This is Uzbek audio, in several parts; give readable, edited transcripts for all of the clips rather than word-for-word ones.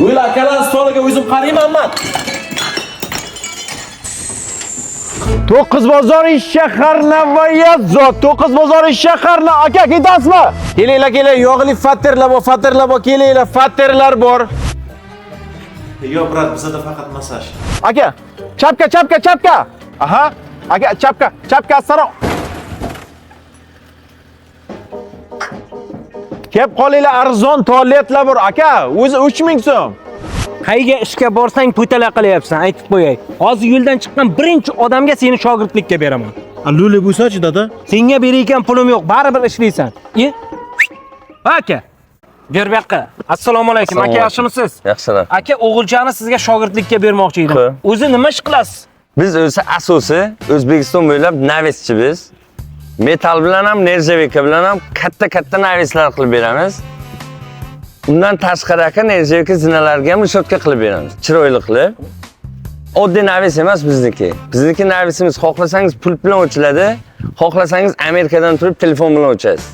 O'yla akalar stoliga o'zim qaraymanman. To'qqiz bozor shaharna vayazot. To'qqiz bozor shaharna aka ketasizmi? Kelinglar, yog'li fatterlar bor, kelinglar, fatterlar bor. Yo'q, brat, bizda faqat massaj. Aka, chapka. Aha, aka, chapka asaro. Kep qolinglar, arzon tualetlar bor, aka. O'zi 3000 so'm. Qayga ishga borsang po'tala qilyapsan, aytib qo'yay. Hozir yo'ldan chiqqan birinchi odamga seni shogirdlikka beraman. Luli bo'lsa-chi, dada? Senga berayotgan pulim yo'q, baribir ishlaysan. Aka. Ber bu yoqqa. Assalomu alaykum. Aka, yaxshimisiz? Yaxshilar. Aka, o'g'ilchani sizga shogirdlikka bermoqchi edim. O'zi nima ish qilasiz? Biz o'zi asosi O'zbekiston bo'ylab navischi biz. Metal bilan ham, nerjavika bilan ham katta navislar qilib beramiz. Undan tashqari aka nerjavika zinalarga ham rishotka qilib beramiz. Chiroyli qilib. Oddiy navis emas bizniki. Bizniki navisimiz xohlasangiz pult bilan o'chiladi, xohlasangiz Amerikadan turib telefon bilan o'chasiz.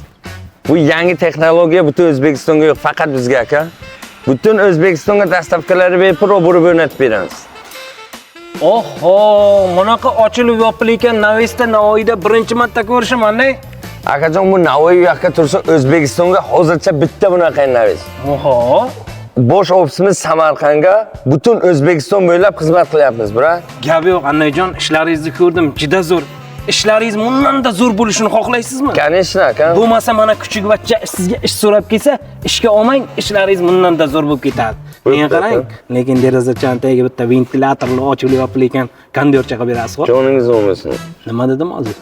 Bu yangi texnologiya butun O'zbekistonga yo'q, faqat bizga aka. Butun O'zbekistonga dastavkalarni bepul o'rib o'rnatib beramiz. Oho, bunaqa ochilib yopilayotgan Navisda Navoiyda birinchi marta ko'rishiman-da. Akajon, bu Navoiy yoqqa tursa O'zbekistonga hozircha bitta bunaqa navis. Oho. Bosh ofisimiz Samarqandga butun O'zbekiston bo'ylab xizmat qilyapmiz, bura. Gap yo'q, Annajon, ishlaringizni ko'rdim, juda zo'r. Ishlaringiz bundan-da zo'r bo'lishini xohlaysizmi? Конечно, aka. Bo'lmasa mana kuchukvachcha sizga ish so'rab kelsa, ishga olmang, ishlaringiz bundan-da zo'r bo'lib ketadi. Men qarang, lekin deraza chantagiga bitta ventilyatorlar ochilib yopilayotgan kondyorcha qilib berasiz, xo'p? Joningiz bo'lmasin. Nima dedim hozir?